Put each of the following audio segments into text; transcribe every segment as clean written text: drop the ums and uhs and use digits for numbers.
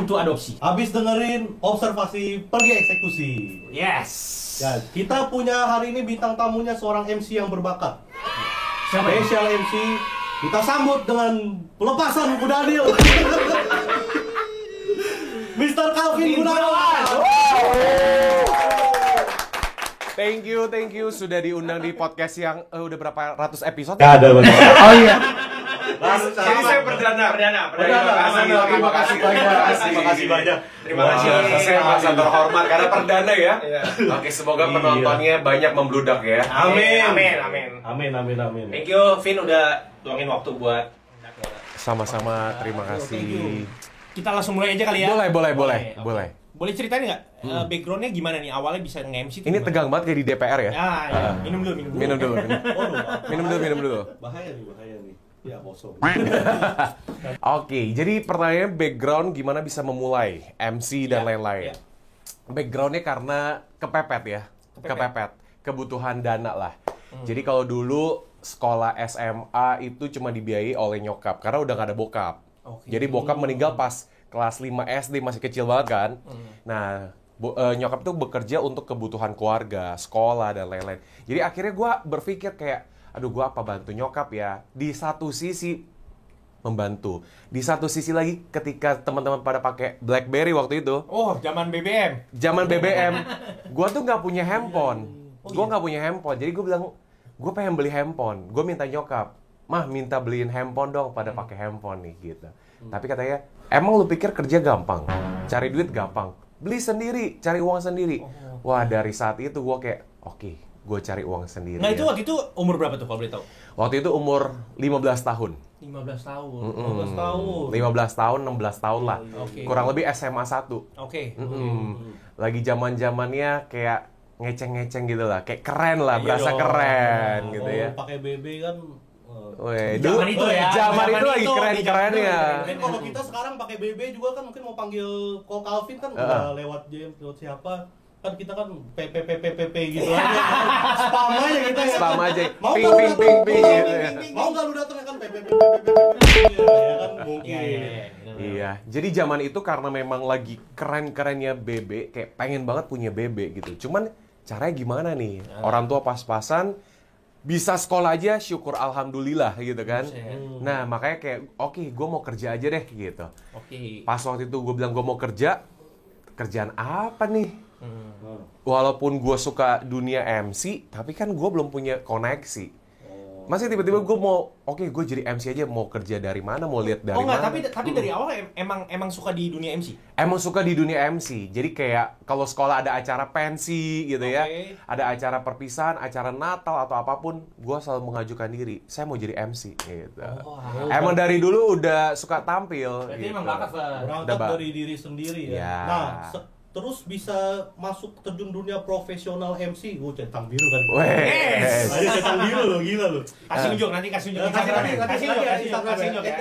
Time to Adopsi. Habis dengerin observasi pergi eksekusi. Yes. Ya, kita punya hari ini bintang tamunya seorang MC yang berbakat. Siapa ya? Special MC. Kita sambut dengan pelepasan kuda Daniel. Mr. Calvin Gunawan. Thank you sudah diundang di podcast yang udah berapa ratus episode? Gak ada banget. Oh iya. Jadi saya perdana. Terima kasih banyak. Terima kasih. Saya merasa terhormat karena perdana ya. Oke, semoga penontonnya banyak membludak ya. Amin. Thank you, Vin udah luangin waktu buat. Sama-sama, terima kasih. Kita langsung mulai aja kali ya. Boleh. Boleh ceritain nggak backgroundnya gimana nih awalnya bisa nge-MC? Ini tegang banget kayak di DPR ya. Ya. Minum dulu. Minum dulu. Bahaya nih. Ya, kosong. Oke, jadi pertanyaannya background gimana bisa memulai MC dan lain-lain. Iya. Backgroundnya karena kepepet ya. Kepepet. Kebutuhan dana lah. Jadi kalau dulu sekolah SMA itu cuma dibiayai oleh nyokap karena udah gak ada bokap. Jadi bokap meninggal pas kelas 5 SD, masih kecil banget kan. Nah, nyokap tuh bekerja untuk kebutuhan keluarga, sekolah, dan lain-lain. Jadi akhirnya gue berpikir kayak, aduh gue apa bantu nyokap ya. Di satu sisi membantu. Di satu sisi lagi ketika teman-teman pada pakai BlackBerry waktu itu. Oh, zaman BBM. Gue tuh nggak punya handphone. Gue nggak punya handphone. Jadi gue bilang, gue pengen beli handphone. Gue minta nyokap, mah minta beliin handphone dong, pada pakai handphone nih gitu. Tapi katanya, emang lu pikir kerja gampang? Cari duit gampang? Beli sendiri, cari uang sendiri. Wah, dari saat itu gue kayak, oke, gue cari uang sendiri. Nah, itu waktu itu umur berapa tuh kalau boleh tahu? Waktu itu umur 15 tahun. 15 tahun. 15 tahun. 16 tahun lah. Oke. Kurang lebih SMA 1. Oke. Lagi zaman-zamannya kayak ngeceng-ngeceng gitu lah. Kayak keren lah, Iya berasa dong. keren gitu ya. Pakai BB kan. Weh, Zaman itu ya. Zaman itu lagi itu, keren-kerennya. Mungkin kalau kita sekarang pakai BB juga kan mungkin mau panggil call Calvin kan udah lewat James, lewat siapa. Kan kita kan PPPPPP gitu aja. Spam aja kita ya. Spam aja. Mau Ping, nggak lu ping, datang? ping, ping, gitu ya. Mau nggak lu datang kan PPPPPP ya kan mungkin. Iya, jadi zaman itu karena memang lagi keren-kerennya BB, kayak pengen banget punya BB gitu. Cuman caranya gimana nih? Orang tua pas-pasan, bisa sekolah aja, syukur alhamdulillah gitu kan. Nah, makanya kayak, oke, gue mau kerja aja deh gitu. Oke. Pas waktu itu gue bilang gue mau kerja, kerjaan apa nih? Walaupun gue suka dunia MC, tapi kan gue belum punya koneksi. Masih tiba-tiba gue mau, oke, gue jadi MC aja, mau kerja dari mana, mau lihat dari mana. Tapi dari awal emang suka di dunia MC. Emang suka di dunia MC. Jadi kayak kalau sekolah ada acara pensi gitu ya, ada acara perpisahan, acara Natal atau apapun, gue selalu mengajukan diri, saya mau jadi MC gitu. Emang dari dulu udah suka tampil. Berarti gitu. emang bakat, Pak. Berangkat dari diri sendiri ya. Ya. Nah, terus bisa masuk terjun dunia profesional MC, gue centang biru kan. Wes. Ada centang biru loh, gila loh. Kasih unjuk Instagramnya. Kasih unjuk ya.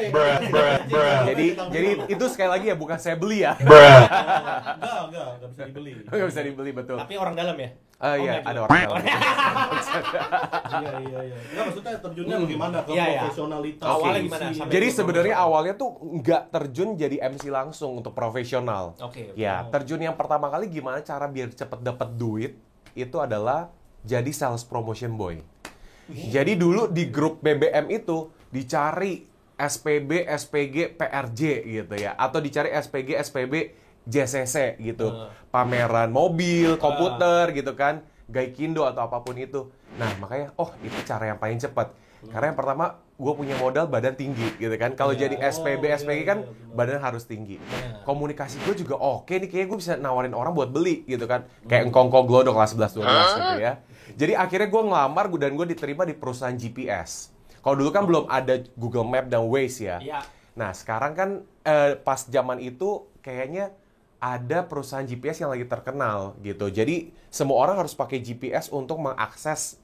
Jadi itu sekali lagi ya, bukan saya beli ya. Enggak bisa dibeli. Nggak bisa dibeli, betul. Tapi orang dalam ya? Iya, enggak ada juga. orang dalam. Iya. Enggak, maksudnya terjunnya bagaimana ke Iya. profesionalitas. Awalnya gimana? Sampai Jadi ke sebenarnya awalnya tuh nggak terjun jadi MC langsung untuk profesional. Oke. Ya, terjun yang pertama kali gimana cara biar cepet dapet duit, itu adalah jadi sales promotion boy. Jadi dulu di grup BBM itu dicari SPB, SPG, PRJ gitu ya. Atau dicari SPG, SPB, JCC gitu. Pameran mobil, komputer gitu kan. Gaikindo atau apapun itu. Nah, makanya, itu cara yang paling cepat. Karena yang pertama, gue punya modal badan tinggi gitu kan. Kalau jadi SPB, SPG kan badan harus tinggi. Komunikasi gue juga oke nih, kayaknya gue bisa nawarin orang buat beli gitu kan. Kayak engkong-engkong glodok kelas 11-12 gitu ya. Jadi akhirnya gue ngelamar dan gue diterima di perusahaan GPS. Kalau dulu kan belum ada Google Map dan Waze ya. Iya. Nah, sekarang kan pas zaman itu kayaknya ada perusahaan GPS yang lagi terkenal gitu. Jadi semua orang harus pakai GPS untuk mengakses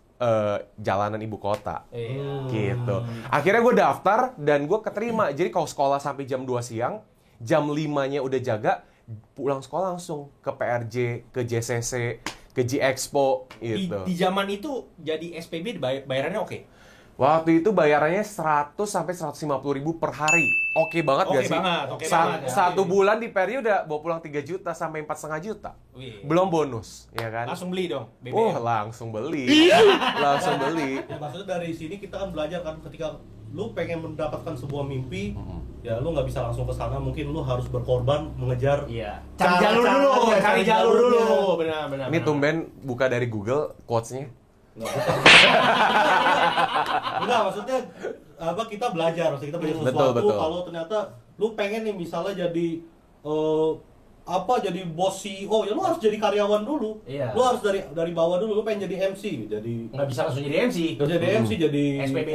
jalanan ibu kota. Gitu. Akhirnya gue daftar dan gue keterima. Jadi kalau sekolah sampai jam 2 siang, jam 5-nya udah jaga, pulang sekolah langsung ke PRJ, ke JCC, ke G-Expo gitu. Di zaman itu jadi SPB bayarannya oke? Waktu itu bayarannya 100 sampai 150.000 per hari. Oke banget gak Oke sih? banget, oke banget ya. Satu bulan di Perio udah bawa pulang 3 juta sampai 4,5 juta. Wih. Belum bonus, ya kan? Langsung beli dong BBM. Oh, langsung beli. Langsung beli. Ya maksudnya dari sini kita kan belajar kan, ketika lu pengen mendapatkan sebuah mimpi, ya lu nggak bisa langsung ke sana, mungkin lu harus berkorban mengejar. Iya. Cari jalur dulu, Cara-caranya, cari jalur jalurnya. dulu. Benar. Ini tumben buka dari Google quotes-nya. Enggak, maksudnya apa, kita belajar, maksudnya kita belajar Betul, sesuatu. betul. Kalau ternyata lu pengen nih misalnya jadi jadi bos CEO, ya lu harus jadi karyawan dulu. Iya. Lu harus dari bawah dulu. Lu pengen jadi MC, jadi Nggak bisa langsung jadi MC. nggak jadi MC, jadi SPB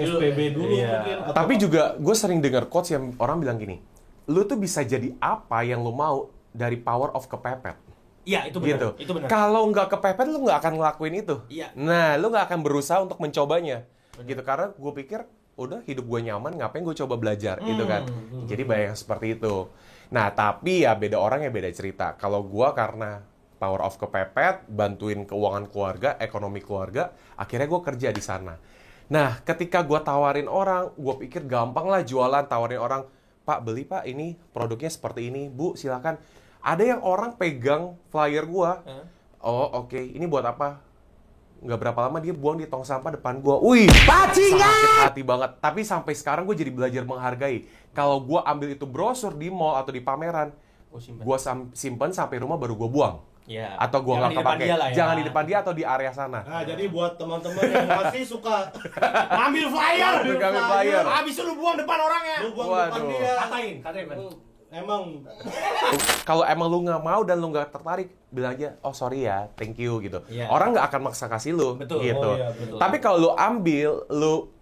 dulu. dulu Iya. mungkin. Atau Tapi juga gue sering dengar quotes yang orang bilang gini, lu tuh bisa jadi apa yang lu mau dari power of kepepet. Iya, itu benar. Gitu. Itu benar. Kalau nggak kepepet, lu nggak akan ngelakuin itu. Iya. Nah, lu nggak akan berusaha untuk mencobanya. Gitu, karena gue pikir, udah hidup gue nyaman, ngapain gue coba belajar, gitu kan. Jadi banyak yang seperti itu. Nah, tapi ya beda orang ya beda cerita. Kalau gue karena power of kepepet, bantuin keuangan keluarga, ekonomi keluarga, akhirnya gue kerja di sana. Nah, ketika gue tawarin orang, gue pikir gampang lah jualan, tawarin orang, Pak, beli Pak, ini produknya seperti ini, Bu, silakan. Ada yang orang pegang flyer gua. Oh, oke. Ini buat apa? Nggak berapa lama dia buang di tong sampah depan gua. Wih, sakit hati banget. Tapi sampai sekarang gue jadi belajar menghargai. Kalau gua ambil itu brosur di mall atau di pameran, gua simpen sampai rumah baru gua buang. Iya. Atau gua nggak kepake. Ya. Jangan di depan dia atau di area sana. Nah, jadi buat teman-teman yang masih suka Ngambil flyer. Ngambil flyer. Habis itu lu buang depan orangnya. lu buang depan Waduh. dia, Katain. emang Kalau emang lu nggak mau dan lu nggak tertarik, bilang aja, oh sorry ya, thank you gitu. Iya. Orang nggak akan maksa kasih lu, Betul. gitu. Oh, iya, betul. Tapi kalau lu ambil,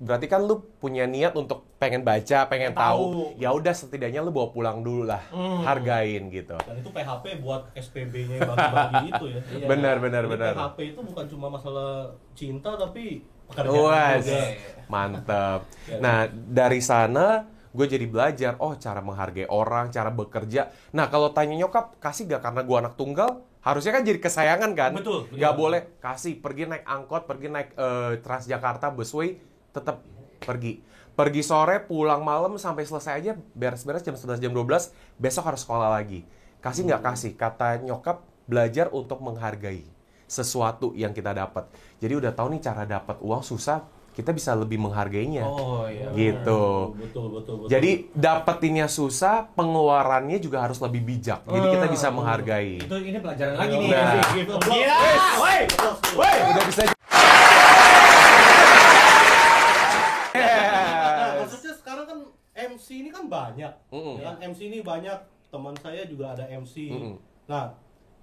berarti kan lu punya niat untuk pengen baca, pengen tahu. Ya udah setidaknya lu bawa pulang dulu lah, hargain gitu. dan itu PHP buat SPB-nya yang bagi-bagi itu ya. Iya. Benar. Jadi PHP itu bukan cuma masalah cinta tapi pekerjaan Wah, juga. mantep. Nah, dari sana gue jadi belajar, cara menghargai orang, cara bekerja. Nah, kalau tanya nyokap, kasih gak karena gue anak tunggal? Harusnya kan jadi kesayangan kan? Betul. Gak boleh kasih, pergi naik angkot, pergi naik Transjakarta, busway, tetap pergi. Pergi sore, pulang malam, sampai selesai aja, beres-beres jam 11, jam 12, besok harus sekolah lagi. Kasih nggak kasih? Kata nyokap, belajar untuk menghargai sesuatu yang kita dapat. Jadi udah tahu nih cara dapat uang susah, kita bisa lebih menghargainya. Oh iya. Gitu. Betul. Jadi dapetinnya susah, pengeluarannya juga harus lebih bijak. Jadi kita bisa menghargai. Itu ini pelajaran lagi nih. Nah. Gila. Woi. Woi, udah bisa. Nah, maksudnya sekarang kan MC ini kan banyak. Ya kan MC ini banyak, teman saya juga ada MC. Nah,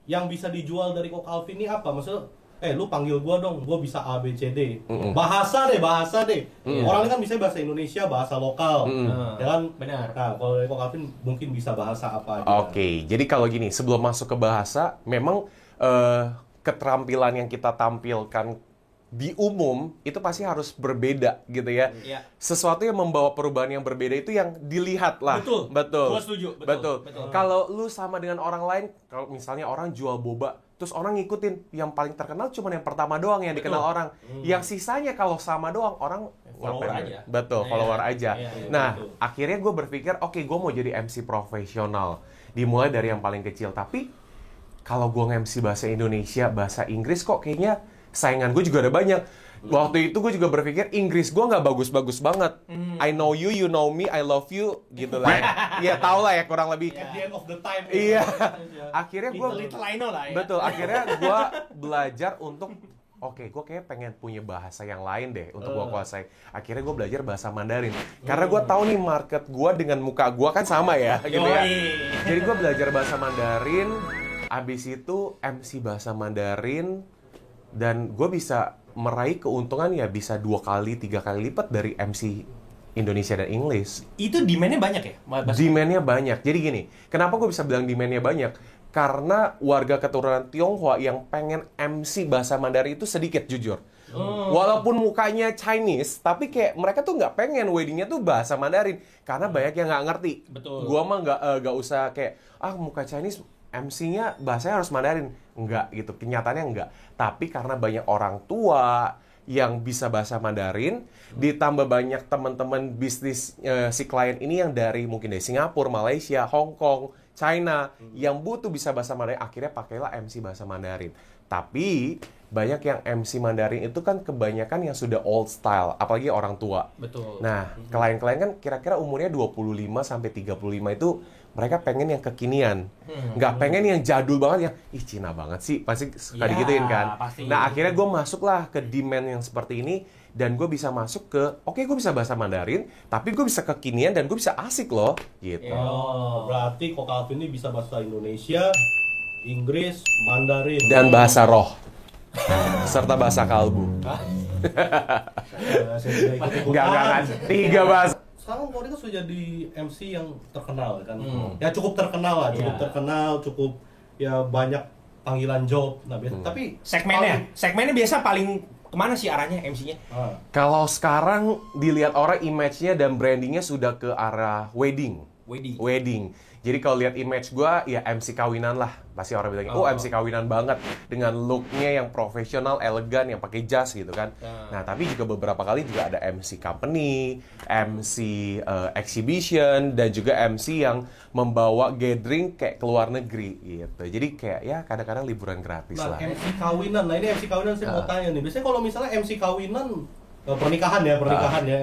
yang bisa dijual dari Ko Calvin ini apa? Maksudnya lu panggil gua dong, gua bisa A, B, C, D. Bahasa deh. Orang ini kan bisa bahasa Indonesia, bahasa lokal. Ya kan? Benar. Nah, kalau dari Ko Calvin mungkin bisa bahasa apa aja. Oke, jadi kalau gini, sebelum masuk ke bahasa, memang keterampilan yang kita tampilkan di umum itu pasti harus berbeda gitu ya. Iya. Sesuatu yang membawa perubahan yang berbeda itu yang dilihat lah. Betul. Betul. Gua setuju. Betul. Kalau lu sama dengan orang lain, kalau misalnya orang jual boba, terus orang ngikutin, yang paling terkenal cuma yang pertama doang yang dikenal orang. Yang sisanya kalau sama doang, orang Follower ngapain? aja. Betul, Iya. follower aja. Iya, Nah, betul. akhirnya gue berpikir, oke, gue mau jadi MC profesional. Dimulai dari yang paling kecil. Tapi kalau gue nge-MC bahasa Indonesia, bahasa Inggris kok kayaknya saingan gue juga ada banyak. Waktu itu gue juga berpikir Inggris gue nggak bagus-bagus banget. I know you, you know me, I love you, gitu lah. Ya tau lah ya kurang lebih. At the end of the time. Iya. Akhirnya gue Little I know lah ya. betul. Akhirnya gue belajar untuk gue kayak pengen punya bahasa yang lain deh untuk gue kuasai. Akhirnya gue belajar bahasa Mandarin. Karena gue tahu nih market gue dengan muka gue kan sama ya, gitu ya. Jadi gue belajar bahasa Mandarin. Abis itu MC bahasa Mandarin dan gue bisa meraih keuntungan ya bisa 2 kali, 3 kali lipat dari MC Indonesia dan English. Itu demand-nya banyak ya? Demand-nya banyak. Jadi gini, kenapa gue bisa bilang demand-nya banyak? Karena warga keturunan Tionghoa yang pengen MC bahasa Mandarin itu sedikit, jujur. Walaupun mukanya Chinese, tapi kayak mereka tuh nggak pengen weddingnya tuh bahasa Mandarin. Karena banyak yang nggak ngerti. Betul. Gua mah nggak usah kayak, muka Chinese MC-nya bahasanya harus Mandarin. Enggak gitu, kenyataannya enggak. Tapi karena banyak orang tua yang bisa bahasa Mandarin, ditambah banyak teman-teman bisnis si klien ini yang mungkin dari Singapura, Malaysia, Hong Kong, China, yang butuh bisa bahasa Mandarin, akhirnya pakailah MC bahasa Mandarin. Tapi banyak yang MC Mandarin itu kan kebanyakan yang sudah old style, apalagi orang tua. Betul. Nah, klien-klien kan kira-kira umurnya 25 sampai 35 itu mereka pengen yang kekinian. Nggak pengen yang jadul banget, yang Cina banget sih, pasti suka digituin kan. Pasti. Nah, akhirnya gue masuklah ke demand yang seperti ini, dan gue bisa masuk ke, oke, gue bisa bahasa Mandarin, tapi gue bisa kekinian dan gue bisa asik loh, gitu. Oh, berarti Ko Calvin ini bisa bahasa Indonesia, Inggris, Mandarin, Dan bahasa roh. Serta bahasa kalbu. Enggak. 3 bahasa. Sekarang Ko ini kan sudah jadi MC yang terkenal kan. Ya cukup terkenal lah, cukup ya banyak panggilan job. Nah, tapi segmennya biasa paling kemana sih arahnya MC-nya? Kalau sekarang dilihat orang image-nya dan brandingnya sudah ke arah wedding. Jadi kalau lihat image gue, ya MC kawinan lah. Pasti orang bilang, MC kawinan banget. Dengan look-nya yang profesional, elegan, yang pakai jas gitu kan. Nah, tapi juga beberapa kali juga ada MC company, MC exhibition, dan juga MC yang membawa gathering kayak ke luar negeri gitu. Jadi kayak ya kadang-kadang liburan gratis lah. MC kawinan, nah ini MC kawinan saya mau tanya nih. Biasanya kalau misalnya MC kawinan, pernikahan ya,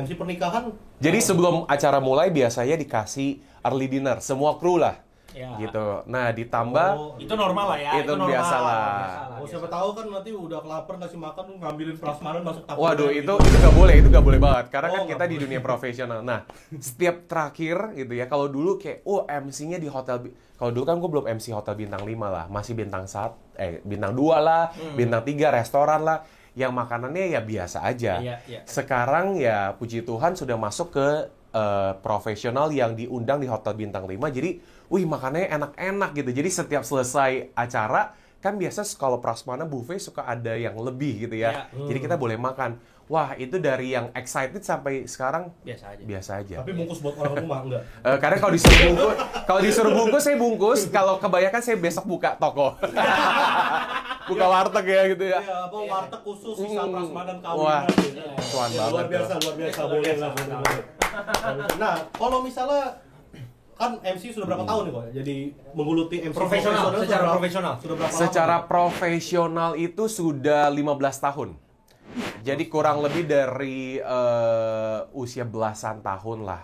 MC pernikahan. Jadi sebelum acara mulai biasanya dikasih early dinner, semua kru lah, gitu. Nah ditambah itu normal lah ya. Itu biasa lah. Siapa tahu kan nanti udah kelaparan kasih makan, ngambilin prasmanan masuk tabungan. Waduh, gitu. itu nggak boleh banget, karena kan kita di dunia profesional. Nah, setiap terakhir gitu ya, kalau dulu kayak MC-nya di hotel, kalau dulu kan gue belum MC hotel bintang 5 lah, masih bintang 2 lah, bintang 3 restoran lah. Yang makanannya ya biasa aja. Sekarang ya puji Tuhan sudah masuk ke profesional yang diundang di hotel bintang 5. Jadi, makanannya enak-enak gitu. Jadi setiap selesai acara, kan biasa kalau prasmanan buffet suka ada yang lebih gitu ya. Jadi kita boleh makan. Wah, itu dari yang excited sampai sekarang biasa aja. Tapi bungkus buat orang rumah enggak? Karena kalau disuruh bungkus saya bungkus. Kalau kebanyakan saya besok buka toko. Buka warteg ya gitu ya. Iya, apa warteg khusus sisa prasmanan kawinan. Wah, gitu. cuan banget. Luar biasa, boleh lah. Nah, kalau misalnya kan MC sudah berapa tahun nih kok? Jadi menggeluti MC secara profesional. Sudah berapa Secara lama? profesional itu sudah 15 tahun. Jadi kurang lebih dari usia belasan tahun lah.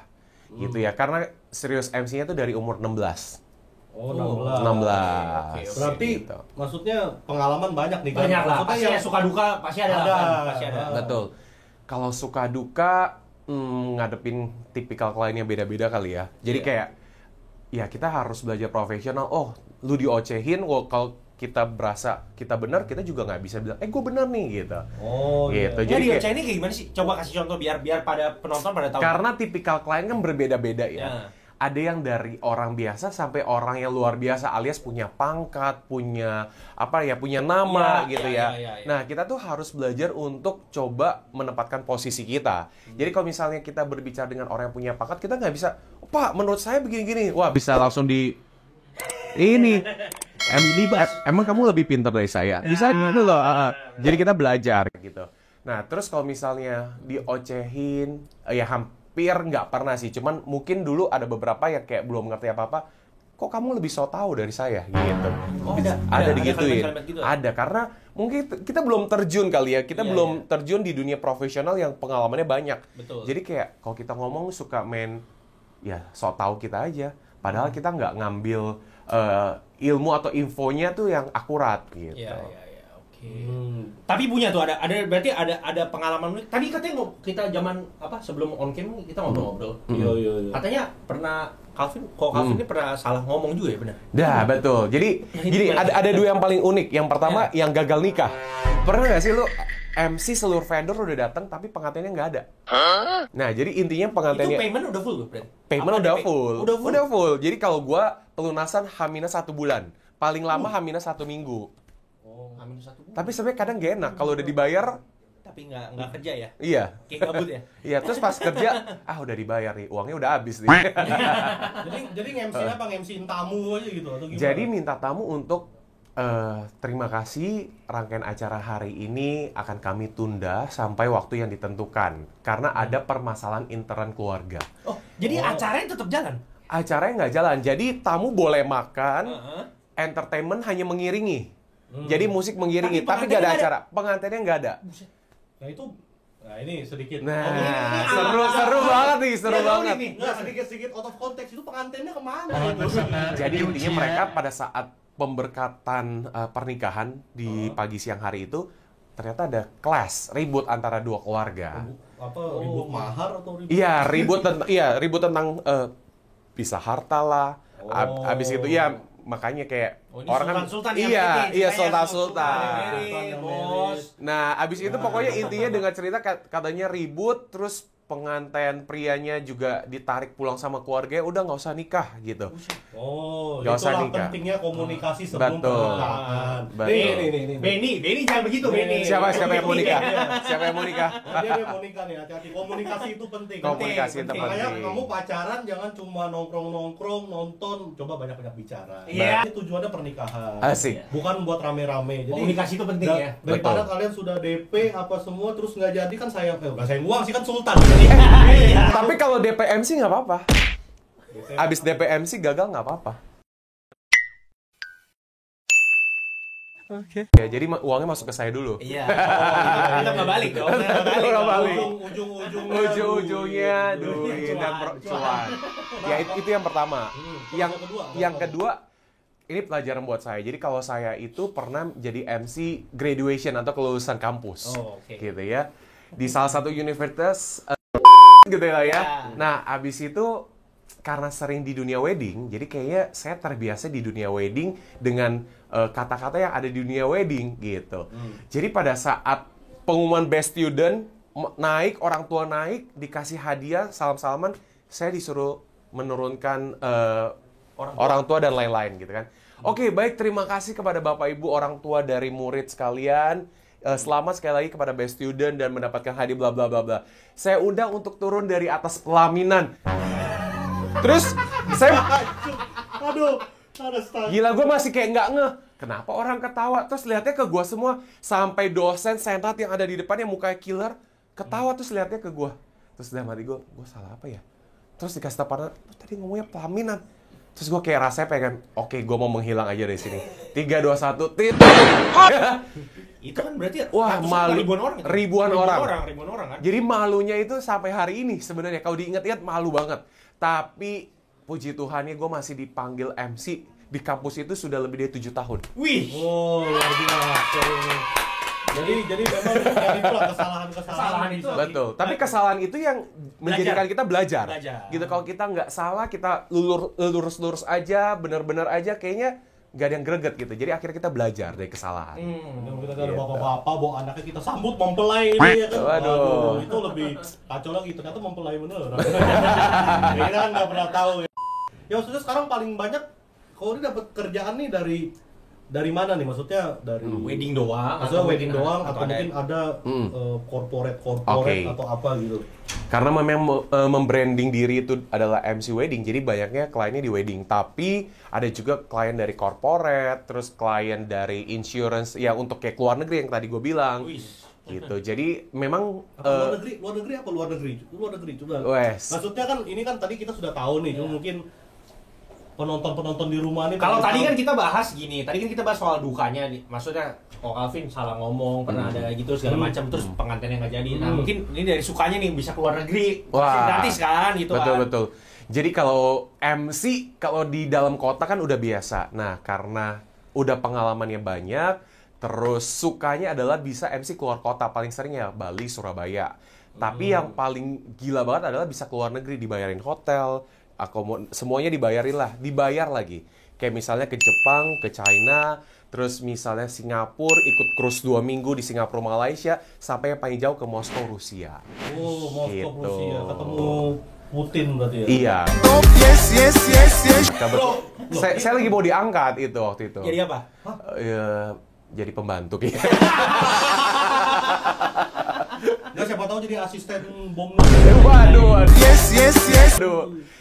Gitu ya. Karena serius MC-nya itu dari umur 16. Oh, 16. 16. Oke. Berarti gitu. maksudnya pengalaman banyak nih kan? Banyak lah. Maksudnya Pasti yang ya suka duka pasti ada. Pasti ada. Betul. Kalau suka duka ngadepin tipikal kliennya beda-beda kali ya. Jadi kayak ya kita harus belajar profesional. Oh, lu diocehin, kalau kita berasa kita benar, kita juga nggak bisa bilang, gue benar nih gitu. Oh, gitu. Jadi Jadi ini kayak gimana sih? Coba kasih contoh biar pada penonton pada tahu. karena tipikal klien kan berbeda-beda ya. Ada yang dari orang biasa sampai orang yang luar biasa, alias punya pangkat, punya punya nama gitu ya. Nah, kita tuh harus belajar untuk coba menempatkan posisi kita. Jadi kalau misalnya kita berbicara dengan orang yang punya pangkat, kita nggak bisa, Pak, menurut saya begini-gini. Wah, bisa langsung ini. Emang kamu lebih pintar dari saya? Bisa gitu loh. Jadi kita belajar gitu. Nah, terus kalau misalnya diocehin, ya hampir nggak pernah sih. Cuman mungkin dulu ada beberapa yang kayak belum ngerti apa-apa. Kok kamu lebih so tahu dari saya? Gitu. Oh, ada digituin. kalimat-kalimat gitu. Ada, karena mungkin kita belum terjun kali ya. Kita belum terjun di dunia profesional yang pengalamannya banyak. Betul. Jadi kayak kalau kita ngomong suka main, ya so tahu kita aja. Padahal kita nggak ngambil ilmu atau infonya tuh yang akurat gitu. Iya. Tapi punya tuh ada berarti ada pengalaman. Tadi katanya kita zaman sebelum on cam kita ngobrol-ngobrol. Iya. Katanya pernah Calvin ini pernah salah ngomong juga ya, benar? Dah, betul. Jadi ada dua yang paling unik. Yang pertama yang gagal nikah. Pernah nggak sih lu MC seluruh vendor udah datang tapi pengantinnya nggak ada? Nah, jadi intinya pengantinnya Itu payment udah full berarti? Payment udah full. Jadi kalau gua pelunasan H-1 bulan. Paling lama H-1 minggu. Tapi sebenarnya kadang gak enak kalau udah dibayar tapi nggak kerja ya? Iya. Kayak gabut ya? Iya, terus pas kerja udah dibayar nih, uangnya udah habis nih. Jadi nge-MC apa? Nge-MC tamu aja gitu atau gimana? Jadi minta tamu untuk terima kasih, rangkaian acara hari ini akan kami tunda sampai waktu yang ditentukan karena ada permasalahan intern keluarga. Oh, jadi acaranya tetap jalan? Acaranya nggak jalan, jadi tamu boleh makan, entertainment hanya mengiringi. Jadi musik mengiringi, tapi nggak ada acara. Pengantinnya nggak ada. Nah ini sedikit. Seru banget nih, seru banget. Nggak, sedikit out of context, itu pengantinnya kemana? Jadi intinya mereka pada saat pemberkatan pernikahan di pagi siang hari itu ternyata ada clash, ribut antara dua keluarga. Ribut mahar atau ribut? Ribut tentang pisah harta lah. Abis itu makanya kayak orang kan sultan. Nah, abis itu pokoknya intinya dengan cerita katanya ribut, terus pengantin prianya juga ditarik pulang sama keluarga, udah nggak usah nikah gitu. Nggak usah nikah. Pentingnya komunikasi sebelum pernikahan. Benny jangan begitu, Benny. Siapa yang mau nikah? Siapa yang mau nikah? Dia mau nikah nih, hati-hati. Komunikasi itu penting. Komunikasi itu penting. Makanya kamu pacaran jangan cuma nongkrong nonton, coba banyak-banyak bicara. Iya. Ini tujuannya pernikahan. Asik. Bukan buat rame-rame. Jadi komunikasi itu penting ya. Daripada kalian sudah DP apa semua terus nggak jadi kan sayang uang sih kan sultan. Tapi kalau DPMC nggak apa-apa. Abis DPMC gagal nggak apa-apa. Oke. Ya, jadi uangnya masuk ke saya dulu. Iya. Kita nggak balik dong. Ujung-ujungnya duit dan cuan. Ya itu yang pertama. Yang kedua, ini pelajaran buat saya. Jadi kalau saya itu pernah jadi MC graduation atau kelulusan kampus, gitu ya, di salah satu universitas. Gitu ya. Nah, abis itu karena sering di dunia wedding, jadi kayaknya saya terbiasa di dunia wedding dengan kata-kata yang ada di dunia wedding gitu. Jadi pada saat pengumuman best student naik, orang tua naik, dikasih hadiah, salam-salaman, saya disuruh menurunkan orang tua dan lain-lain gitu kan. Oke, baik, terima kasih kepada Bapak Ibu orang tua dari murid sekalian. Selamat sekali lagi kepada best student dan mendapatkan hadiah bla bla bla bla. Saya undang untuk turun dari atas pelaminan. Terus saya gila, gue masih kayak nggak ngeh. Kenapa orang ketawa? Terus lihatnya ke gue semua. Sampai dosen senat yang ada di depan yang mukanya killer ketawa, terus lihatnya ke gue. Terus dalam hati gue salah apa ya? Terus dikasih taparan, tadi ngomongnya pelaminan. Terus gue kayak rasanya pengen, oke, gue mau menghilang aja dari sini. 3, 2, 1, tit. Itu kan berarti ribuan orang kan. Jadi malunya itu sampai hari ini sebenarnya kalau diingat-ingat malu banget. Tapi puji Tuhannya gue masih dipanggil MC di kampus itu sudah lebih dari 7 tahun. Wih. Luar biasa. Jadi memang jadi pula kesalahan itu. Betul. Tapi kesalahan itu yang menjadikan kita belajar. Gitu, kalau kita nggak salah, kita lurus aja, benar-benar aja, kayaknya nggak ada yang greget gitu. Jadi akhirnya kita belajar dari kesalahan. Kita ada bapak-bapak bawa anaknya kita sambut mempelai ini ya kan. Waduh, itu lebih kacau lagi, ternyata mempelai bener. Kita kan nggak pernah tahu ya. Ya maksudnya sekarang paling banyak kalau dia dapat kerjaan nih dari mana nih? Maksudnya dari wedding doang. Maksudnya wedding doang atau mungkin ada corporate atau apa gitu. Karena memang membranding diri itu adalah MC wedding, jadi banyaknya kliennya di wedding. Tapi ada juga klien dari corporate, terus klien dari insurance, ya untuk kayak luar negeri yang tadi gue bilang. Gitu. Jadi memang luar negeri apa luar negeri coba. Maksudnya kan ini kan tadi kita sudah tahu nih, cuma mungkin penonton di rumah nih. Kalau tadi kan kita bahas soal dukanya nih. Maksudnya Calvin salah ngomong, pernah ada gitu segala macam, terus pengantinnya nggak jadi. Nah, mungkin ini dari sukanya nih bisa keluar negeri. Gratis kan gitu. Betul. Jadi kalau MC kalau di dalam kota kan udah biasa. Nah, karena udah pengalamannya banyak, terus sukanya adalah bisa MC keluar kota, paling sering ya Bali, Surabaya. Tapi yang paling gila banget adalah bisa keluar negeri, dibayarin hotel, semuanya dibayar lagi. Kayak misalnya ke Jepang, ke China, terus misalnya Singapura, ikut cruise 2 minggu di Singapura, Malaysia, sampai yang paling jauh ke Moskow, Rusia. Moskow, Rusia, ketemu Putin berarti ya? Iya. Yes. Saya lagi mau diangkat itu waktu itu. Jadi apa? Jadi pembantu gitu. Nggak, siapa tahu jadi asisten bom. Waduh. Yes.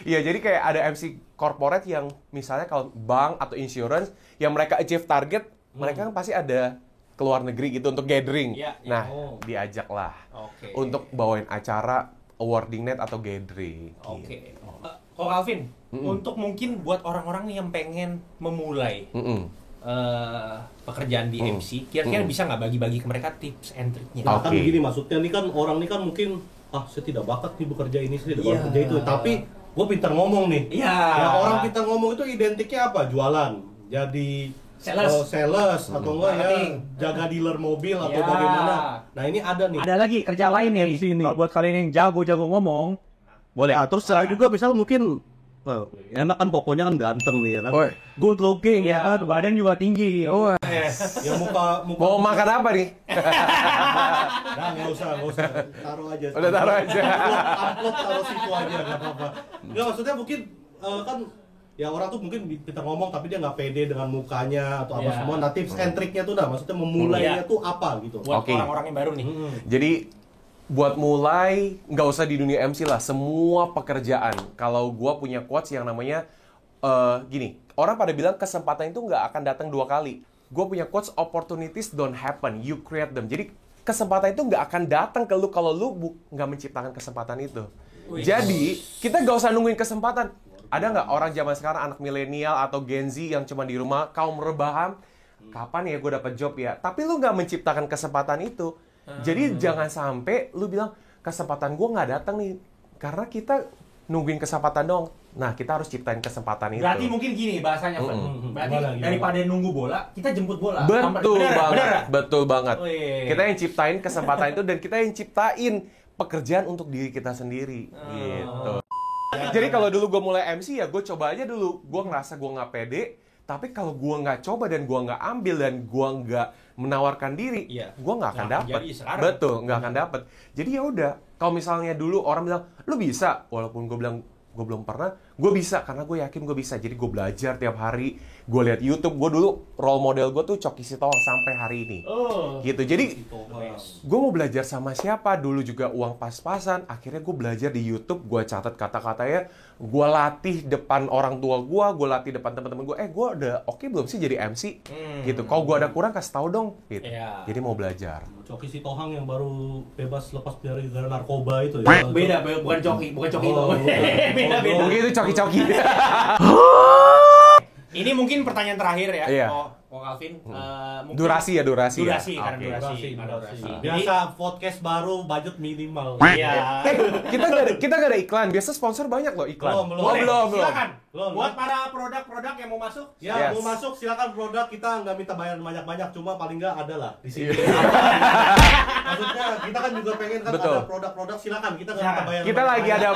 Iya, jadi kayak ada MC corporate yang misalnya kalau bank atau insurance yang mereka achieve target mereka kan pasti ada ke luar negeri gitu untuk gathering. Iya, iya. Nah, diajak lah Oke. untuk bawain acara awarding night atau gathering. Oke. Gitu. Kok Calvin, untuk mungkin buat orang-orang nih yang pengen memulai pekerjaan di MC, kira-kira bisa nggak bagi-bagi ke mereka tips and triknya? Nah, kan Oke. begini maksudnya nih kan orang nih kan mungkin saya tidak bakat nih bekerja ini, saya tidak bakat Iya. kerja itu, tapi gue pintar ngomong nih. Iya. Ya, orang pintar ngomong itu identiknya apa? Jualan. Jadi sales atau enggak ya Marketing. jaga dealer mobil atau Iya. bagaimana. Nah, ini ada nih. Ada lagi kerja lain ya di sini. Buat kalian yang jago-jago ngomong, boleh. Terus juga misal mungkin enak kan pokoknya kan ganteng nih ya kan. Oi. Good looking ya kan, badan juga tinggi. Oh, Ya muka Mau makan apa nih? Nah, nggak usah, taruh aja. Udah taruh aja. Upload taruh situ aja, nggak apa-apa. Nggak, maksudnya mungkin kan ya orang tuh mungkin kita ngomong tapi dia nggak pede dengan mukanya atau apa Iya. semua. Nah, tips and triknya tuh maksudnya memulainya Iya. tuh apa gitu. Buat Oke. orang-orang yang baru nih. Jadi buat mulai nggak usah di dunia MC lah, semua pekerjaan. Kalau gua punya quotes yang namanya gini, orang pada bilang kesempatan itu nggak akan datang 2 kali. Gua punya quotes, opportunities don't happen, you create them. Jadi kesempatan itu nggak akan datang ke lu kalau lu nggak menciptakan kesempatan itu. Jadi kita nggak usah nungguin kesempatan. Ada nggak orang zaman sekarang anak milenial atau Gen Z yang cuma di rumah, kaum rebahan, kapan ya gue dapat job ya? Tapi lu nggak menciptakan kesempatan itu. Jadi jangan sampai lu bilang kesempatan gue nggak datang nih, karena kita nungguin kesempatan dong. Nah, kita harus ciptain kesempatan itu. Berarti mungkin gini bahasanya, Fen. Berarti Gimana? daripada nunggu bola, kita jemput bola. Betul Bener, banget, bener. betul banget. Wih. Kita yang ciptain kesempatan itu dan kita yang ciptain pekerjaan untuk diri kita sendiri. Gitu. Jadi kalau dulu gue mulai MC ya gue coba aja dulu. Gue ngerasa gue nggak pede. Tapi kalau gue nggak coba dan gue nggak ambil dan gue nggak menawarkan diri, Iya. gue nggak akan Nggak dapet. jadi sekarang. Betul, nggak akan dapet. Jadi ya udah. Kalau misalnya dulu orang bilang lu bisa, walaupun gue bilang gue belum pernah, gue bisa karena gue yakin gue bisa. Jadi gue belajar tiap hari, gue lihat YouTube. Gue dulu role model gue tuh Coki Sitohang sampai hari ini. Oh. Gitu. Jadi Nice. gue mau belajar sama siapa, dulu juga uang pas-pasan. Akhirnya gue belajar di YouTube, gue catat kata-katanya, gue latih depan orang tua gue latih depan teman-teman gue. Gue udah oke belum sih jadi MC? Gitu. Kalau gue ada kurang kasih tahu dong. Gitu. Iya. Jadi mau belajar. Coki Sitohang yang baru bebas lepas dari gara narkoba itu ya. Beda, bukan coki itu. Oh, Beda. Mungkin itu coki-coki. Ini mungkin pertanyaan terakhir ya, Iya. Kok Calvin. Mungkin Durasi ya, durasi ya? Durasi, karena Oke. durasi. Biasa podcast baru budget minimal. Iya. Kita nggak ada iklan. Biasa sponsor banyak loh iklan. Belum. Oh, Boleh, belum. silakan. Belum. Buat para produk-produk yang mau masuk, Ya, Yes. mau masuk silakan produk, kita nggak minta bayar banyak-banyak, cuma paling nggak ada lah di sini. Maksudnya kita kan juga pengen kan Betul. ada produk-produk, silakan kita nggak minta bayar.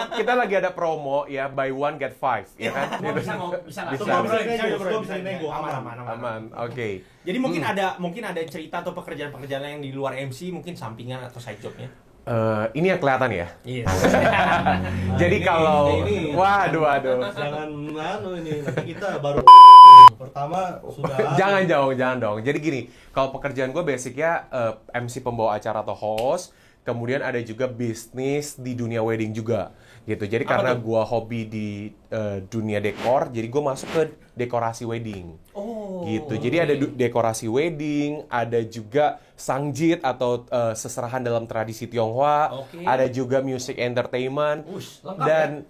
Kita lagi ada promo ya, buy one get five, ya kan? Semua bisa lah. Bisa. Semua bisa dinego, bro. semua bisa dinego, aman. Aman. Oke. Jadi mungkin ada cerita atau pekerjaan-pekerjaan yang di luar MC, mungkin sampingan atau side jobnya. Ini yang kelihatan ya. Iya. Jadi ini- kalau ini- waduh. Jangan ini nanti kita baru pertama sudah Jangan dong. Jadi gini, kalau pekerjaan gue basicnya MC pembawa acara atau host, kemudian ada juga bisnis di dunia wedding juga, gitu. Jadi karena gue hobi di dunia dekor, jadi gue masuk ke dekorasi wedding. Oh. Gitu. Jadi ada dekorasi wedding, ada juga sangjit atau seserahan dalam tradisi Tionghoa, Oke. ada juga music entertainment, Ush, lengkap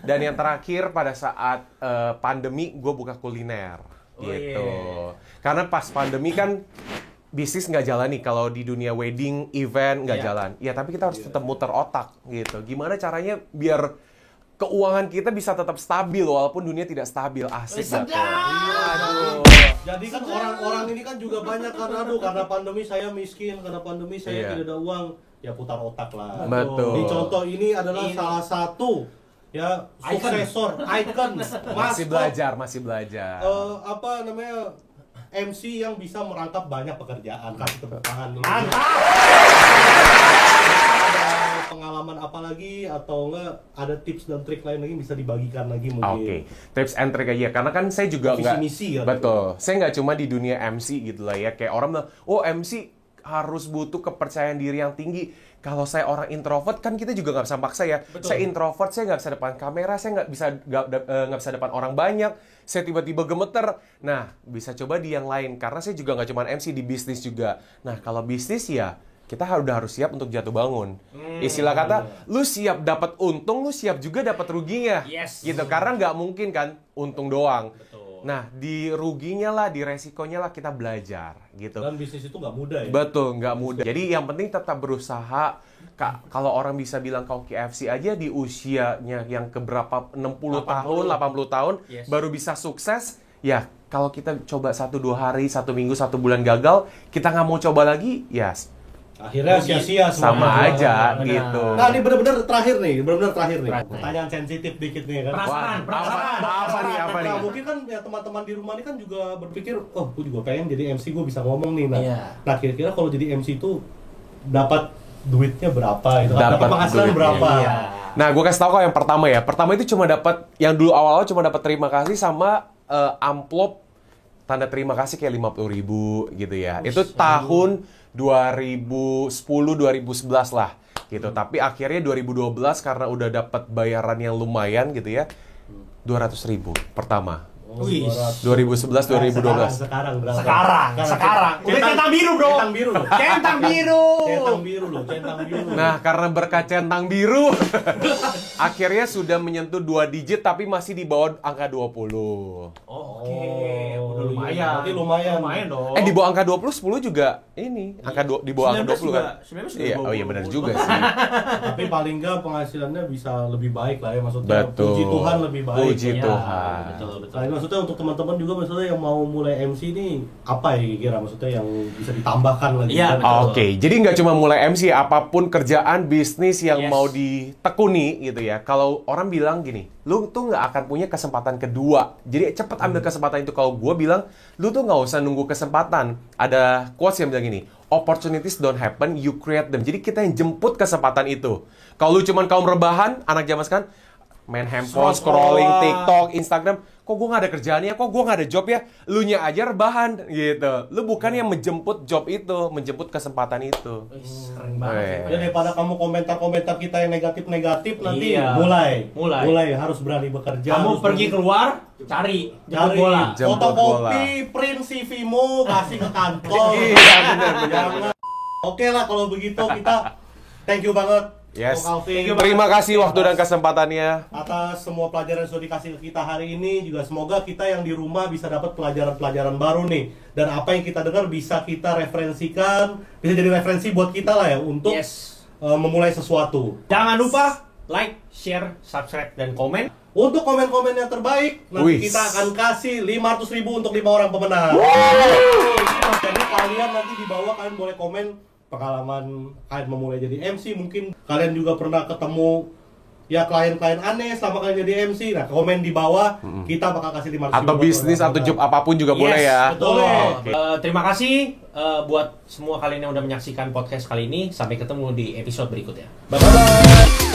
dan yang terakhir pada saat pandemi gue buka kuliner, gitu. Karena pas pandemi kan bisnis nggak jalan nih, kalau di dunia wedding event nggak Iya. jalan. Ya tapi kita harus tetap muter otak, gitu. Gimana caranya biar keuangan kita bisa tetap stabil walaupun dunia tidak stabil. Asik Sedap. banget. Aduh. Jadi kan orang-orang ini kan juga banyak kan, aduh karena pandemi saya miskin, karena pandemi saya Iya. tidak ada uang, ya putar otak lah. Betul. Di contoh ini adalah Ini. salah satu ya suksesor, icon, Masih maskot, masih belajar. apa namanya MC yang bisa merangkap banyak pekerjaan. Kasih tepuk tangan dulu. Mantap. Ada pengalaman apa lagi atau enggak ada tips dan trik lain lagi bisa dibagikan lagi mungkin. Oke, tips and trick aja. Karena kan saya juga Visi nggak, misi ya. betul. Saya nggak cuma di dunia MC gitu lah ya. Kayak orang bilang, oh MC harus butuh kepercayaan diri yang tinggi. Kalau saya orang introvert kan kita juga nggak bisa maksa ya. Betul. Saya introvert, saya nggak bisa depan kamera, saya nggak bisa depan orang banyak. Saya tiba-tiba gemeter. Nah, bisa coba di yang lain karena saya juga nggak cuma MC di bisnis juga. Nah, kalau bisnis ya kita harus siap untuk jatuh bangun. Istilah kata, lu siap dapat untung, lu siap juga dapat ruginya. Yes. Gitu. Karena nggak mungkin kan untung doang. Betul. Nah, di ruginya lah, di resikonya lah kita belajar gitu. Dan bisnis itu nggak mudah ya. Betul, nggak mudah. Jadi yang penting tetap berusaha. Kalau orang bisa bilang kau KFC aja di usianya yang keberapa 60 tahun, 80 tahun Yes. baru bisa sukses. Ya, kalau kita coba 1-2 hari, 1 minggu, 1 bulan gagal, kita nggak mau coba lagi, ya Akhirnya sia-sia sama semuanya. aja Benar. gitu. Nah, ini bener-bener terakhir nih. Pertanyaan sensitif dikit nih kan. Perasaan. Apa nih? Nah, mungkin kan ya teman-teman di rumah ini kan juga berpikir, oh, gue juga pengen jadi MC, gue bisa ngomong nih. Nah, Iya. nah kira-kira kalau jadi MC itu dapat duitnya berapa gitu? Dapat Dapat penghasilan duitnya, berapa? iya. Nah, gue kasih tau kok yang pertama ya. Pertama itu cuma dapat, yang dulu awal-awal cuma dapat terima kasih sama amplop tanda terima kasih kayak 50.000 gitu ya. Itu tahun 2010-2011 lah gitu. Tapi akhirnya 2012 karena udah dapat bayaran yang lumayan gitu ya, 200.000 pertama. Oh, Wih. 2011-2012. Sekarang berapa? Sekarang. Udah centang biru, bro. Centang biru loh. Centang biru. Centang biru loh, centang biru. Nah, karena berkat centang biru, akhirnya sudah menyentuh 2 digit tapi masih di bawah angka 20. Oh, oke. Udah lumayan. Berarti lumayan. Lumayan dong. Di bawah angka 20, 10 juga ini. Di bawah angka 20 kan? 19 juga Iya, oh iya benar juga sih. Tapi paling nggak penghasilannya bisa lebih baik lah ya, maksudnya. Betul. Puji Tuhan lebih baik. Puji Iya, Tuhan. Betul. Nah, ini maksudnya untuk teman-teman juga maksudnya yang mau mulai MC ini apa ya kira maksudnya yang bisa ditambahkan lagi? Iya, kan? betul. Oke, jadi nggak cuma mulai MC, apapun kerjaan, bisnis yang Yes. mau ditekuni gitu ya. Kalau orang bilang gini, lu tuh nggak akan punya kesempatan kedua. Jadi cepet ambil kesempatan itu. Kalau gue bilang, lu tuh nggak usah nunggu kesempatan. Ada quotes yang bilang gini, opportunities don't happen, you create them. Jadi kita yang jemput kesempatan itu. Kalau lu cuman kaum rebahan, anak zaman sekarang, main handphone, scrolling TikTok, Instagram, kok gue gak ada kerjaannya, kok gue gak ada job ya, lu nya aja rebahan gitu. Lu bukan yang menjemput job itu, menjemput kesempatan itu. Keren banget. Ya, daripada kamu komentar-komentar kita yang negatif-negatif nanti Iya. mulai harus berani bekerja. Kamu harus pergi berani- keluar, cari jemput cari bola. Jemput fotokopi, print CV-mu, kasih ke kantor. Iya, benar. Jangan. Oke lah kalau begitu kita thank you banget. Yes. Ko Calvin. Terima kasih waktu dan kesempatannya. Atas semua pelajaran yang sudah dikasih ke kita hari ini, juga semoga kita yang di rumah bisa dapat pelajaran-pelajaran baru nih, dan apa yang kita dengar bisa kita referensikan, bisa jadi referensi buat kita lah ya untuk Yes. memulai sesuatu. Jangan lupa like, share, subscribe, dan komen. Untuk komen-komen yang terbaik, nanti Wih. kita akan kasih 500.000 untuk 5 orang pemenang. Jadi kalian nanti di bawah kalian boleh komen pengalaman kalian memulai jadi MC, mungkin kalian juga pernah ketemu ya klien-klien aneh selama kalian jadi MC. Nah, komen di bawah, kita bakal kasih 500.000 Atau buat bisnis orang atau job pemenang. apapun juga boleh ya. Betul. Boleh. Terima kasih buat semua kalian yang udah menyaksikan podcast kali ini. Sampai ketemu di episode berikutnya. Bye-bye.